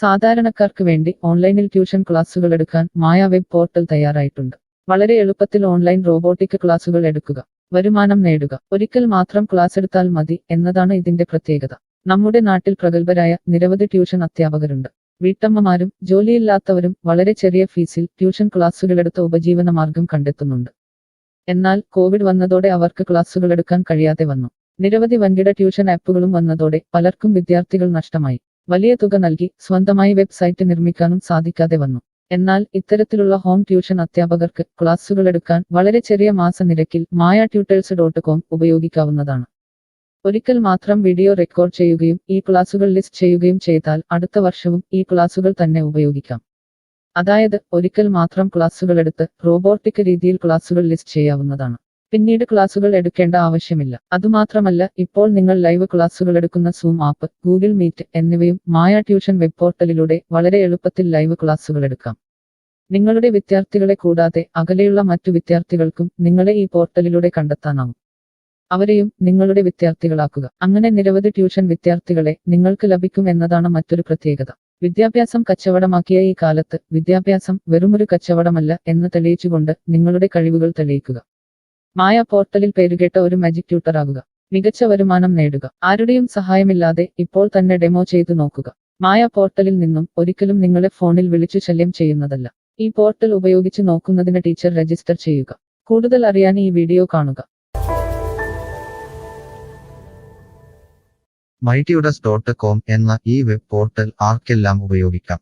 സാധാരണക്കാർക്ക് വേണ്ടി ഓൺലൈനിൽ ട്യൂഷൻ ക്ലാസുകൾ എടുക്കാൻ മായ വെബ് പോർട്ടൽ തയ്യാറായിട്ടുണ്ട്. വളരെ എളുപ്പത്തിൽ ഓൺലൈൻ റോബോട്ടിക് ക്ലാസുകൾ എടുക്കുക, വരുമാനം നേടുക. ഒരിക്കൽ മാത്രം ക്ലാസ് എടുത്താൽ മതി എന്നതാണ് ഇതിന്റെ പ്രത്യേകത. നമ്മുടെ നാട്ടിൽ പ്രഗത്ഭരായ നിരവധി ട്യൂഷൻ അധ്യാപകരുണ്ട്. വീട്ടമ്മമാരും ജോലിയില്ലാത്തവരും വളരെ ചെറിയ ഫീസിൽ ട്യൂഷൻ ക്ലാസുകളെടുത്ത് ഉപജീവന മാർഗം കണ്ടെത്തുന്നുണ്ട്. എന്നാൽ കോവിഡ് വന്നതോടെ അവർക്ക് ക്ലാസുകൾ എടുക്കാൻ കഴിയാതെ വന്നു. നിരവധി വൻകിട ട്യൂഷൻ ആപ്പുകളും വന്നതോടെ പലർക്കും വിദ്യാർത്ഥികൾ നഷ്ടമായി. വലിയ തുക നൽകി സ്വന്തമായി വെബ്സൈറ്റ് നിർമ്മിക്കാനും സാധിക്കാതെ വന്നു. എന്നാൽ ഇത്തരത്തിലുള്ള ഹോം ട്യൂഷൻ അധ്യാപകർക്ക് ക്ലാസുകൾ എടുക്കാൻ വളരെ ചെറിയ മാസ നിരക്കിൽ mayatutors.com ഉപയോഗിക്കാവുന്നതാണ്. ഒരിക്കൽ മാത്രം വീഡിയോ റെക്കോർഡ് ചെയ്യുകയും ഈ ക്ലാസുകൾ ലിസ്റ്റ് ചെയ്യുകയും ചെയ്താൽ അടുത്ത വർഷവും ഈ ക്ലാസുകൾ തന്നെ ഉപയോഗിക്കാം. അതായത് ഒരിക്കൽ മാത്രം ക്ലാസുകൾ എടുത്ത് റോബോട്ടിക് രീതിയിൽ ക്ലാസുകൾ ലിസ്റ്റ് ചെയ്യാവുന്നതാണ്. പിന്നീട് ക്ലാസുകൾ എടുക്കേണ്ട ആവശ്യമില്ല. അതുമാത്രമല്ല, ഇപ്പോൾ നിങ്ങൾ ലൈവ് ക്ലാസുകൾ എടുക്കുന്ന സൂം ആപ്പ്, ഗൂഗിൾ മീറ്റ് എന്നിവയും മായ ട്യൂഷൻ വെബ് പോർട്ടലിലൂടെ വളരെ എളുപ്പത്തിൽ ലൈവ് ക്ലാസുകൾ എടുക്കാം. നിങ്ങളുടെ വിദ്യാർത്ഥികളെ കൂടാതെ അകലെയുള്ള മറ്റു വിദ്യാർത്ഥികൾക്കും നിങ്ങളെ ഈ പോർട്ടലിലൂടെ കണ്ടെത്താനാവും. അവരെയും നിങ്ങളുടെ വിദ്യാർത്ഥികളാക്കുക. അങ്ങനെ നിരവധി ട്യൂഷൻ വിദ്യാർത്ഥികളെ നിങ്ങൾക്ക് ലഭിക്കും എന്നതാണ് മറ്റൊരു പ്രത്യേകത. വിദ്യാഭ്യാസം കച്ചവടമാക്കിയ ഈ കാലത്ത് വിദ്യാഭ്യാസം വെറുമൊരു കച്ചവടമല്ല എന്ന് തെളിയിച്ചുകൊണ്ട് നിങ്ങളുടെ കഴിവുകൾ തെളിയിക്കുക. മായ പോർട്ടലിൽ പേരുകേട്ട ഒരു മാജിക് ട്യൂട്ടർ ആകുക. മികച്ച വരുമാനം നേടുക. ആരുടെയും സഹായമില്ലാതെ ഇപ്പോൾ തന്നെ ഡെമോ ചെയ്തു നോക്കുക. മായ പോർട്ടലിൽ നിന്നും ഒരിക്കലും നിങ്ങളെ ഫോണിൽ വിളിച്ചു ശല്യം ചെയ്യുന്നതല്ല. ഈ പോർട്ടൽ ഉപയോഗിച്ച് നോക്കുന്നതിന് ടീച്ചർ രജിസ്റ്റർ ചെയ്യുക. കൂടുതൽ അറിയാൻ ഈ വീഡിയോ കാണുക. mytutors.com എന്ന ഈ വെബ് പോർട്ടൽ ആർക്കെല്ലാം ഉപയോഗിക്കാം?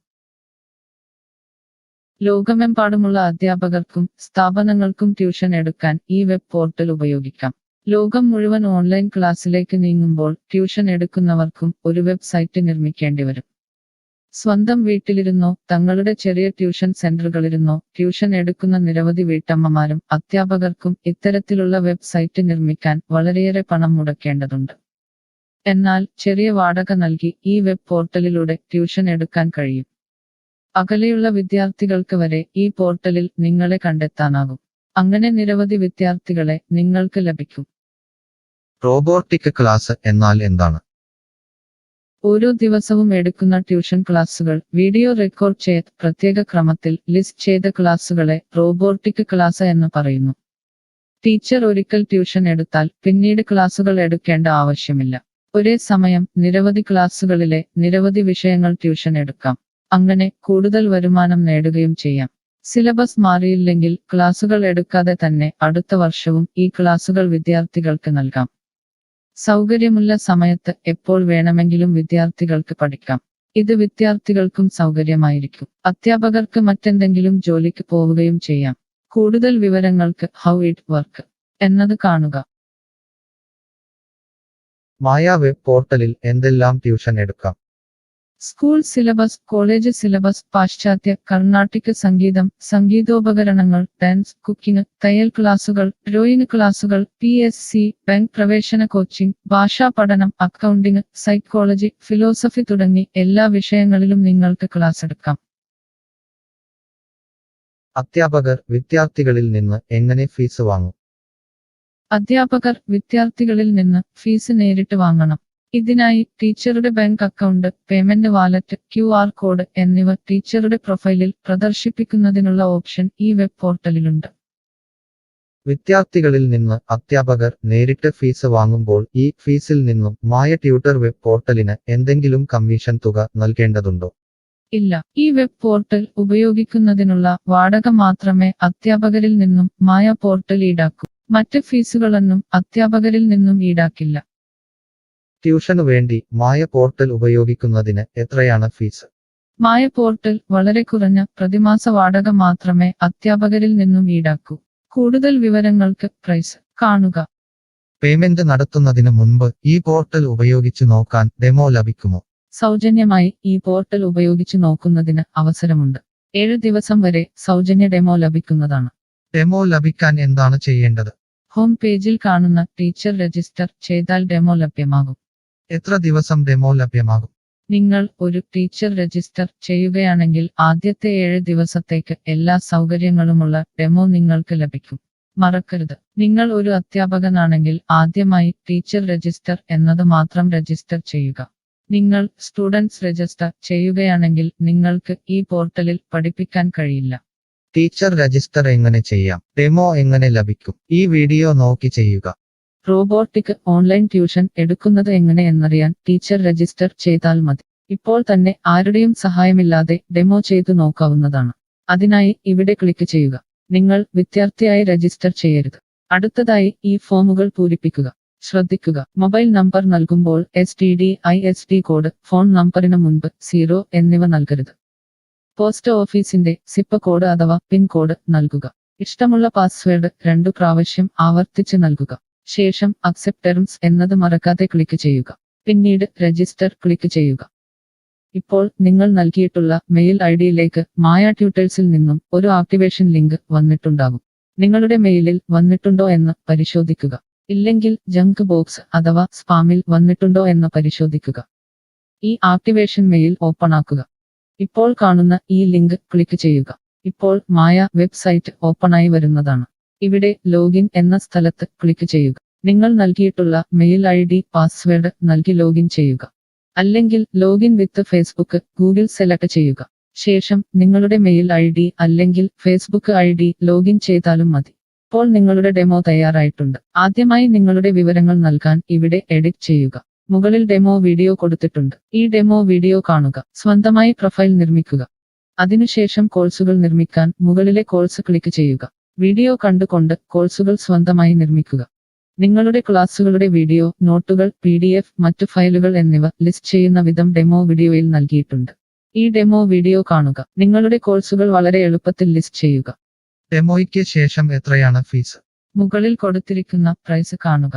ലോകമെമ്പാടുമുള്ള അധ്യാപകർക്കും സ്ഥാപനങ്ങൾക്കും ട്യൂഷൻ എടുക്കാൻ ഈ വെബ് പോർട്ടൽ ഉപയോഗിക്കാം. ലോകം മുഴുവൻ ഓൺലൈൻ ക്ലാസ്സിലേക്ക് നീങ്ങുമ്പോൾ ട്യൂഷൻ എടുക്കുന്നവർക്കും ഒരു വെബ്സൈറ്റ് നിർമ്മിക്കേണ്ടി വരും. സ്വന്തം വീട്ടിലിരുന്നോ തങ്ങളുടെ ചെറിയ ട്യൂഷൻ സെന്ററുകളിലിരുന്നോ ട്യൂഷൻ എടുക്കുന്ന നിരവധി വീട്ടമ്മമാരും അധ്യാപകർക്കും ഇത്തരത്തിലുള്ള വെബ്സൈറ്റ് നിർമ്മിക്കാൻ വളരെയേറെ പണം മുടക്കേണ്ടതുണ്ട്. എന്നാൽ ചെറിയ വാടക നൽകി ഈ വെബ് പോർട്ടലിലൂടെ ട്യൂഷൻ എടുക്കാൻ കഴിയും. അകലെയുള്ള വിദ്യാർത്ഥികൾക്ക് വരെ ഈ പോർട്ടലിൽ നിങ്ങളെ കണ്ടെത്താനാകും. അങ്ങനെ നിരവധി വിദ്യാർത്ഥികളെ നിങ്ങൾക്ക് ലഭിക്കും. റോബോട്ടിക് ക്ലാസ് എന്നാൽ എന്താണ്? ഓരോ ദിവസവും എടുക്കുന്ന ട്യൂഷൻ ക്ലാസുകൾ വീഡിയോ റെക്കോർഡ് ചെയ്ത് പ്രത്യേക ക്രമത്തിൽ ലിസ്റ്റ് ചെയ്ത ക്ലാസുകളെ റോബോട്ടിക് ക്ലാസ് എന്ന് പറയുന്നു. ടീച്ചർ ഒരിക്കൽ ട്യൂഷൻ എടുത്താൽ പിന്നീട് ക്ലാസുകൾ എടുക്കേണ്ട ആവശ്യമില്ല. ഒരേ സമയം നിരവധി ക്ലാസുകളിലെ നിരവധി വിഷയങ്ങൾ ട്യൂഷൻ എടുക്കാം. അങ്ങനെ കൂടുതൽ വരുമാനം നേടുകയും ചെയ്യാം. സിലബസ് മാറിയില്ലെങ്കിൽ ക്ലാസുകൾ എടുക്കാതെ തന്നെ അടുത്ത വർഷവും ഈ ക്ലാസുകൾ വിദ്യാർത്ഥികൾക്ക് നൽകാം. സൗകര്യമുള്ള സമയത്ത് എപ്പോൾ വേണമെങ്കിലും വിദ്യാർത്ഥികൾക്ക് പഠിക്കാം. ഇത് വിദ്യാർത്ഥികൾക്കും സൗകര്യമായിരിക്കും. അധ്യാപകർക്ക് മറ്റെന്തെങ്കിലും ജോലിക്ക് പോവുകയും ചെയ്യാം. കൂടുതൽ വിവരങ്ങൾക്ക് ഹൗ ഇറ്റ് വർക്ക് എന്നത് കാണുക. മായ വെബ് പോർട്ടലിൽ എന്തെല്ലാം ട്യൂഷൻ എടുക്കാം? സ്കൂൾ സിലബസ്, കോളേജ് സിലബസ്, പാശ്ചാത്യ, കർണാട്ടിക് സംഗീതം, സംഗീതോപകരണങ്ങൾ, ഡാൻസ്, കുക്കിംഗ്, തയ്യൽ ക്ലാസുകൾ, ഡ്രോയിങ് ക്ലാസുകൾ, PSC, ബാങ്ക് പ്രവേശന കോച്ചിംഗ്, ഭാഷാ പഠനം, അക്കൗണ്ടിംഗ്, സൈക്കോളജി, ഫിലോസഫി തുടങ്ങി എല്ലാ വിഷയങ്ങളിലും നിങ്ങൾക്ക് ക്ലാസ് എടുക്കാം. അധ്യാപകർ വിദ്യാർത്ഥികളിൽ നിന്ന് എങ്ങനെ ഫീസ് വാങ്ങും? അധ്യാപകർ വിദ്യാർത്ഥികളിൽ നിന്ന് ഫീസ് നേരിട്ട് വാങ്ങണം. ഇതിനായി ടീച്ചറുടെ bank account, payment wallet, QR code എന്നിവ ടീച്ചറുടെ പ്രൊഫൈലിൽ പ്രദർശിപ്പിക്കുന്നതിനുള്ള ഓപ്ഷൻ ഈ വെബ് പോർട്ടലിലുണ്ട്. വിദ്യാർത്ഥികളിൽ നിന്ന് അധ്യാപകർ നേരിട്ട് ഫീസ് വാങ്ങുമ്പോൾ ഈ ഫീസിൽ നിന്നും മായ ട്യൂട്ടർ വെബ് പോർട്ടലിന് എന്തെങ്കിലും കമ്മീഷൻ തുക നൽകേണ്ടതുണ്ടോ? ഇല്ല. ഈ വെബ് പോർട്ടൽ ഉപയോഗിക്കുന്നതിനുള്ള വാടക മാത്രമേ അധ്യാപകരിൽ നിന്നും മായ പോർട്ടൽ ഈടാക്കൂ. മറ്റ് ഫീസുകളൊന്നും അധ്യാപകരിൽ നിന്നും ഈടാക്കില്ല. ട്യൂഷനു വേണ്ടി മായ പോർട്ടൽ ഉപയോഗിക്കുന്നതിന് എത്രയാണ് ഫീസ്? മായ പോർട്ടൽ വളരെ കുറഞ്ഞ പ്രതിമാസ വാടക മാത്രമേ അധ്യാപകരിൽ നിന്നും ഈടാക്കൂ. കൂടുതൽ വിവരങ്ങൾക്ക് പ്രൈസ് കാണുക. പേയ്മെന്റ് നടത്തുന്നതിന് മുൻപ് ഈ പോർട്ടൽ ഉപയോഗിച്ചു നോക്കാൻ ഡെമോ ലഭിക്കുമോ? സൗജന്യമായി ഈ പോർട്ടൽ ഉപയോഗിച്ചു നോക്കുന്നതിന് അവസരമുണ്ട്. 7 ദിവസം വരെ സൗജന്യ ഡെമോ ലഭിക്കുന്നതാണ്. ഡെമോ ലഭിക്കാൻ എന്താണ് ചെയ്യേണ്ടത്? ഹോം പേജിൽ കാണുന്ന ടീച്ചർ രജിസ്റ്റർ ചെയ്താൽ ഡെമോ ലഭ്യമാകും. എത്ര ദിവസം ഡെമോ ലഭ്യമാകും? നിങ്ങൾ ഒരു ടീച്ചർ രജിസ്റ്റർ ചെയ്യുകയാണെങ്കിൽ ആദ്യത്തെ 7 ദിവസത്തേക്ക് എല്ലാ സൗകര്യങ്ങളുമുള്ള ഡെമോ നിങ്ങൾക്ക് ലഭിക്കും. മറക്കരുത്, നിങ്ങൾ ഒരു അധ്യാപകനാണെങ്കിൽ ആദ്യമായി ടീച്ചർ രജിസ്റ്റർ എന്നത് മാത്രം രജിസ്റ്റർ ചെയ്യുക. നിങ്ങൾ സ്റ്റുഡൻസ് രജിസ്റ്റർ ചെയ്യുകയാണെങ്കിൽ നിങ്ങൾക്ക് ഈ പോർട്ടലിൽ പഠിപ്പിക്കാൻ കഴിയില്ല. ടീച്ചർ രജിസ്റ്റർ എങ്ങനെ ചെയ്യാം? ഡെമോ എങ്ങനെ ലഭിക്കും? ഈ വീഡിയോ നോക്കി ചെയ്യുക. റോബോട്ടിക് ഓൺലൈൻ ട്യൂഷൻ എടുക്കുന്നത് എങ്ങനെ എന്നറിയാൻ ടീച്ചർ രജിസ്റ്റർ ചെയ്താൽ മതി. ഇപ്പോൾ തന്നെ ആരുടെയും സഹായമില്ലാതെ ഡെമോ ചെയ്തു നോക്കാവുന്നതാണ്. അതിനായി ഇവിടെ ക്ലിക്ക് ചെയ്യുക. നിങ്ങൾ വിദ്യാർത്ഥിയായി രജിസ്റ്റർ ചെയ്യരുത്. അടുത്തതായി ഈ ഫോമുകൾ പൂരിപ്പിക്കുക. ശ്രദ്ധിക്കുക, മൊബൈൽ നമ്പർ നൽകുമ്പോൾ STD/ISD കോഡ്, ഫോൺ നമ്പറിന് മുൻപ് 0 എന്നിവ നൽകരുത്. പോസ്റ്റ് ഓഫീസിന്റെ സിപ്പ് കോഡ് അഥവാ പിൻ കോഡ് നൽകുക. ഇഷ്ടമുള്ള പാസ്വേഡ് 2 പ്രാവശ്യം ആവർത്തിച്ച് നൽകുക. ശേഷം അക്സെപ്റ്റ് ടേംസ് എന്നത് മറക്കാതെ ക്ലിക്ക് ചെയ്യുക. പിന്നീട് രജിസ്റ്റർ ക്ലിക്ക് ചെയ്യുക. ഇപ്പോൾ നിങ്ങൾ നൽകിയിട്ടുള്ള മെയിൽ ഐഡിയിലേക്ക് മായ ട്യൂട്ടേഴ്സിൽ നിന്നും ഒരു ആക്ടിവേഷൻ ലിങ്ക് വന്നിട്ടുണ്ടാകും. നിങ്ങളുടെ മെയിലിൽ വന്നിട്ടുണ്ടോ എന്ന് പരിശോധിക്കുക. ഇല്ലെങ്കിൽ ജങ്ക് ബോക്സ് അഥവാ സ്പാമിൽ വന്നിട്ടുണ്ടോ എന്ന് പരിശോധിക്കുക. ഈ ആക്ടിവേഷൻ മെയിൽ ഓപ്പൺ ആക്കുക. ഇപ്പോൾ കാണുന്ന ഈ ലിങ്ക് ക്ലിക്ക് ചെയ്യുക. ഇപ്പോൾ മായ വെബ്സൈറ്റ് ഓപ്പണായി വരുന്നതാണ്. ഇവിടെ ലോഗിൻ എന്ന സ്ഥലത്ത് ക്ലിക്ക് ചെയ്യുക. നിങ്ങൾ നൽകിയിട്ടുള്ള മെയിൽ ID, പാസ്വേഡ് നൽകി ലോഗിൻ ചെയ്യുക. അല്ലെങ്കിൽ ലോഗിൻ വിത്ത് ഫേസ്ബുക്ക്, ഗൂഗിൾ സെലക്ട് ചെയ്യുക. ശേഷം നിങ്ങളുടെ മെയിൽ ID അല്ലെങ്കിൽ ഫേസ്ബുക്ക് ID ലോഗിൻ ചെയ്താലും മതി. ഇപ്പോൾ നിങ്ങളുടെ ഡെമോ തയ്യാറായിട്ടുണ്ട്. ആദ്യമായി നിങ്ങളുടെ വിവരങ്ങൾ നൽകാൻ ഇവിടെ എഡിറ്റ് ചെയ്യുക. മുകളിൽ ഡെമോ വീഡിയോ കൊടുത്തിട്ടുണ്ട്. ഈ ഡെമോ വീഡിയോ കാണുക. സ്വന്തമായി പ്രൊഫൈൽ നിർമ്മിക്കുക. അതിനുശേഷം കോഴ്സുകൾ നിർമ്മിക്കാൻ മുകളിലെ കോഴ്സ് ക്ലിക്ക് ചെയ്യുക. വീഡിയോ കണ്ടുകൊണ്ട് കോഴ്സുകൾ സ്വന്തമായി നിർമ്മിക്കുക. നിങ്ങളുടെ ക്ലാസുകളുടെ വീഡിയോ, നോട്ടുകൾ, PDF, മറ്റു ഫയലുകൾ എന്നിവ ലിസ്റ്റ് ചെയ്യുന്ന വിധം ഡെമോ വീഡിയോയിൽ നൽകിയിട്ടുണ്ട്. ഈ ഡെമോ വീഡിയോ കാണുക. നിങ്ങളുടെ കോഴ്സുകൾ വളരെ എളുപ്പത്തിൽ ലിസ്റ്റ് ചെയ്യുക. ഡെമോയ്ക്ക് ശേഷം എത്രയാണ് ഫീസ്? മുകളിൽ കൊടുത്തിരിക്കുന്ന പ്രൈസ് കാണുക.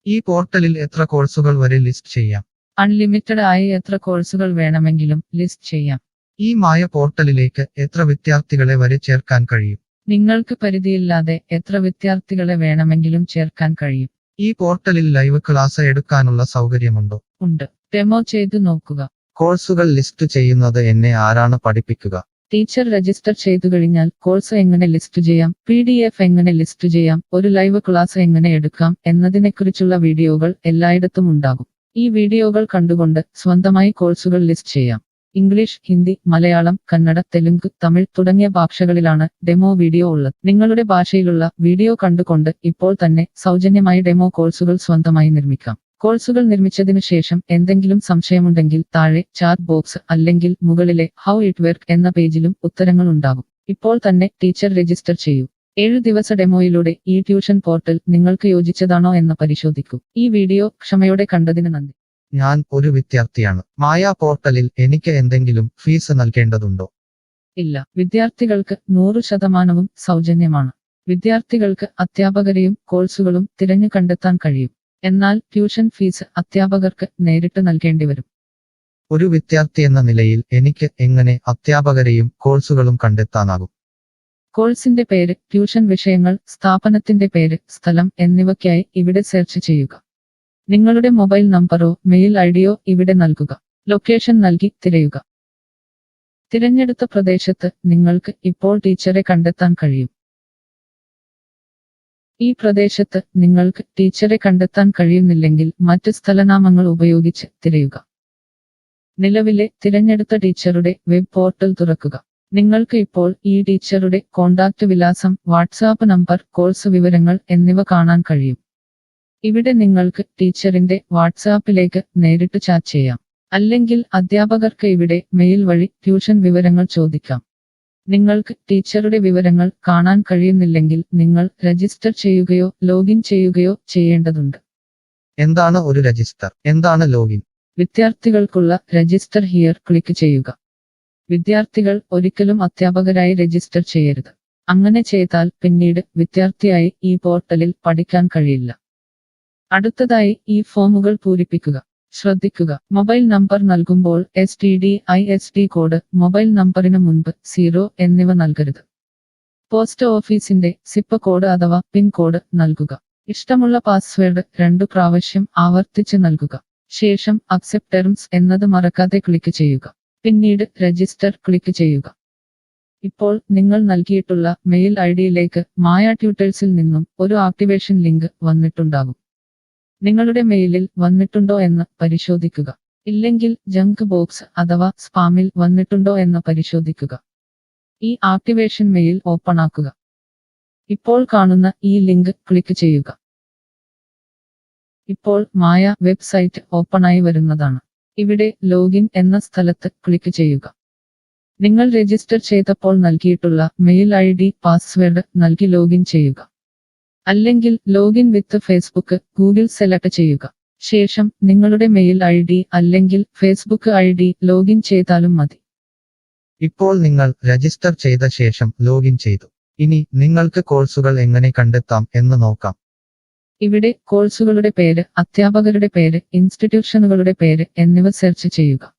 ഈ പോർട്ടലിൽ എത്ര കോഴ്സുകൾ വരെ ലിസ്റ്റ് ചെയ്യാം? അൺലിമിറ്റഡ് ആയി എത്ര കോഴ്സുകൾ വേണമെങ്കിലും ലിസ്റ്റ് ചെയ്യാം. ഈ മായ പോർട്ടലിലേക്ക് എത്ര വിദ്യാർത്ഥികളെ വരെ ചേർക്കാൻ കഴിയും? നിങ്ങൾക്ക് പരിധിയില്ലാതെ എത്ര വിദ്യാർത്ഥികളെ വേണമെങ്കിലും ചേർക്കാൻ കഴിയും. ഈ പോർട്ടലിൽ ലൈവ് ക്ലാസ് എടുക്കാനുള്ള സൗകര്യമുണ്ടോ? ഉണ്ട്. ഡെമോ ചെയ്തു നോക്കുക. കോഴ്സുകൾ ലിസ്റ്റ് ചെയ്യുന്നത് എന്നെ ആരാണ് പഠിപ്പിക്കുക? ടീച്ചർ രജിസ്റ്റർ ചെയ്തു കഴിഞ്ഞാൽ കോഴ്സ് എങ്ങനെ ലിസ്റ്റ് ചെയ്യാം, PDF എങ്ങനെ ലിസ്റ്റ് ചെയ്യാം, ഒരു ലൈവ് ക്ലാസ് എങ്ങനെ എടുക്കാം എന്നതിനെക്കുറിച്ചുള്ള വീഡിയോകൾ എല്ലായിടത്തും ഉണ്ടാകും. ഈ വീഡിയോകൾ കണ്ടുകൊണ്ട് സ്വന്തമായി കോഴ്സുകൾ ലിസ്റ്റ് ചെയ്യാം. ഇംഗ്ലീഷ്, ഹിന്ദി, മലയാളം, കന്നഡ, തെലുങ്ക്, തമിഴ് തുടങ്ങിയ ഭാഷകളിലാണ് ഡെമോ വീഡിയോ ഉള്ളത്. നിങ്ങളുടെ ഭാഷയിലുള്ള വീഡിയോ കണ്ടുകൊണ്ട് ഇപ്പോൾ തന്നെ സൗജന്യമായി ഡെമോ കോഴ്സുകൾ സ്വന്തമായി നിർമ്മിക്കാം. കോഴ്സുകൾ നിർമ്മിച്ചതിനു ശേഷം എന്തെങ്കിലും സംശയമുണ്ടെങ്കിൽ താഴെ ചാറ്റ് ബോക്സ് അല്ലെങ്കിൽ മുകളിലെ ഹൗ ഇറ്റ് വർക്ക് എന്ന പേജിലും ഉത്തരങ്ങൾ ഉണ്ടാകും. ഇപ്പോൾ തന്നെ ടീച്ചർ രജിസ്റ്റർ ചെയ്യൂ. 7 ദിവസ ഡെമോയിലൂടെ ഈ ട്യൂഷൻ പോർട്ടൽ നിങ്ങൾക്ക് യോജിച്ചതാണോ എന്ന് പരിശോധിക്കൂ. ഈ വീഡിയോ ക്ഷമയോടെ കണ്ടതിന് നന്ദി. ഞാൻ ഒരു വിദ്യാർത്ഥിയാണ്. മായ പോർട്ടലിൽ എനിക്ക് എന്തെങ്കിലും ഫീസ് നൽകേണ്ടതുണ്ടോ? ഇല്ല. വിദ്യാർത്ഥികൾക്ക് 100% സൗജന്യമാണ്. വിദ്യാർത്ഥികൾക്ക് അധ്യാപകരെയും കോഴ്സുകളും തിരഞ്ഞു കണ്ടെത്താൻ കഴിയും. എന്നാൽ ട്യൂഷൻ ഫീസ് അധ്യാപകർക്ക് നേരിട്ട് നൽകേണ്ടി വരും. ഒരു വിദ്യാർത്ഥി എന്ന നിലയിൽ എനിക്ക് എങ്ങനെ അധ്യാപകരെയും കോഴ്സുകളും കണ്ടെത്താനാകും? കോഴ്സിന്റെ പേര്, ട്യൂഷൻ വിഷയങ്ങൾ, സ്ഥാപനത്തിന്റെ പേര്, സ്ഥലം എന്നിവയ്ക്കായി ഇവിടെ സെർച്ച് ചെയ്യുക. നിങ്ങളുടെ മൊബൈൽ നമ്പറോ മെയിൽ ഐഡിയോ ഇവിടെ നൽകുക. ലൊക്കേഷൻ നൽകി തിരയുക. തിരഞ്ഞെടുത്ത പ്രദേശത്ത് നിങ്ങൾക്ക് ഇപ്പോൾ ടീച്ചറെ കണ്ടെത്താൻ കഴിയും. ഈ പ്രദേശത്ത് നിങ്ങൾക്ക് ടീച്ചറെ കണ്ടെത്താൻ കഴിയുന്നില്ലെങ്കിൽ മറ്റ് സ്ഥലനാമങ്ങൾ ഉപയോഗിച്ച് തിരയുക. നിലവിലെ തിരഞ്ഞെടുത്ത ടീച്ചറുടെ വെബ് പോർട്ടൽ തുറക്കുക. നിങ്ങൾക്ക് ഇപ്പോൾ ഈ ടീച്ചറുടെ കോൺടാക്റ്റ് വിലാസം, വാട്സാപ്പ് നമ്പർ, കോഴ്സ് വിവരങ്ങൾ എന്നിവ കാണാൻ കഴിയും. ഇവിടെ നിങ്ങൾക്ക് ടീച്ചറിന്റെ വാട്സാപ്പിലേക്ക് നേരിട്ട് ചാറ്റ് ചെയ്യാം. അല്ലെങ്കിൽ അധ്യാപകർക്ക് ഇവിടെ മെയിൽ വഴി ട്യൂഷൻ വിവരങ്ങൾ ചോദിക്കാം. നിങ്ങൾക്ക് ടീച്ചറുടെ വിവരങ്ങൾ കാണാൻ കഴിയുന്നില്ലെങ്കിൽ നിങ്ങൾ രജിസ്റ്റർ ചെയ്യുകയോ ലോഗിൻ ചെയ്യുകയോ ചെയ്യേണ്ടതുണ്ട്. എന്താണ് ഒരു രജിസ്റ്റർ? എന്താണ് ലോഗിൻ? വിദ്യാർത്ഥികൾക്കുള്ള രജിസ്റ്റർ ഹിയർ ക്ലിക്ക് ചെയ്യുക. വിദ്യാർത്ഥികൾ ഒരിക്കലും അധ്യാപകരായി രജിസ്റ്റർ ചെയ്യരുത്. അങ്ങനെ ചെയ്താൽ പിന്നീട് വിദ്യാർത്ഥിയായി ഈ പോർട്ടലിൽ പഠിക്കാൻ കഴിയില്ല. അടുത്തതായി ഈ ഫോമുകൾ പൂരിപ്പിക്കുക. ശ്രദ്ധിക്കുക, മൊബൈൽ നമ്പർ നൽകുമ്പോൾ STD/ISD കോഡ്, മൊബൈൽ നമ്പറിന് മുൻപ് 0 എന്നിവ നൽകരുത്. പോസ്റ്റ് ഓഫീസിന്റെ സിപ്പ് കോഡ് അഥവാ പിൻ കോഡ് നൽകുക. ഇഷ്ടമുള്ള പാസ്വേഡ് 2 പ്രാവശ്യം ആവർത്തിച്ച് നൽകുക. ശേഷം അക്സെപ്റ്റ് ടേംസ് എന്നത് മറക്കാതെ ക്ലിക്ക് ചെയ്യുക. പിന്നീട് രജിസ്റ്റർ ക്ലിക്ക് ചെയ്യുക. ഇപ്പോൾ നിങ്ങൾ നൽകിയിട്ടുള്ള മെയിൽ ഐഡിയിലേക്ക് മായ ട്യൂട്ടേഴ്സിൽ നിന്നും ഒരു ആക്ടിവേഷൻ ലിങ്ക് വന്നിട്ടുണ്ടാകും. നിങ്ങളുടെ മെയിലിൽ വന്നിട്ടുണ്ടോ എന്ന് പരിശോധിക്കുക. ഇല്ലെങ്കിൽ ജങ്ക് ബോക്സ് അഥവാ സ്പാമിൽ വന്നിട്ടുണ്ടോ എന്ന് പരിശോധിക്കുക. ഈ ആക്ടിവേഷൻ മെയിൽ ഓപ്പൺ ആക്കുക. ഇപ്പോൾ കാണുന്ന ഈ ലിങ്ക് ക്ലിക്ക് ചെയ്യുക. ഇപ്പോൾ മായ വെബ്സൈറ്റ് ഓപ്പണായി വരുന്നതാണ്. ഇവിടെ ലോഗിൻ എന്ന സ്ഥലത്ത് ക്ലിക്ക് ചെയ്യുക. നിങ്ങൾ രജിസ്റ്റർ ചെയ്തപ്പോൾ നൽകിയിട്ടുള്ള മെയിൽ ID പാസ്വേഡ് നൽകി ലോഗിൻ ചെയ്യുക. അല്ലെങ്കിൽ ലോഗിൻ വിത്ത് ഫേസ്ബുക്ക് ഗൂഗിൾ സെലക്ട് ചെയ്യുക. ശേഷം നിങ്ങളുടെ മെയിൽ ID അല്ലെങ്കിൽ ഫേസ്ബുക്ക് ID ലോഗിൻ ചെയ്താലും മതി. ഇപ്പോൾ നിങ്ങൾ രജിസ്റ്റർ ചെയ്ത ശേഷം ലോഗിൻ ചെയ്തു. ഇനി നിങ്ങൾക്ക് കോഴ്സുകൾ എങ്ങനെ കണ്ടെത്താം എന്ന് നോക്കാം. ഇവിടെ കോഴ്സുകളുടെ പേര്, അധ്യാപകരുടെ പേര്, ഇൻസ്റ്റിറ്റ്യൂഷനുകളുടെ പേര് എന്നിവ സെർച്ച് ചെയ്യുക.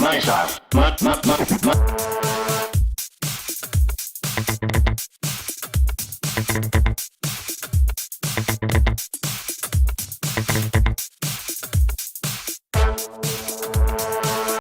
My style.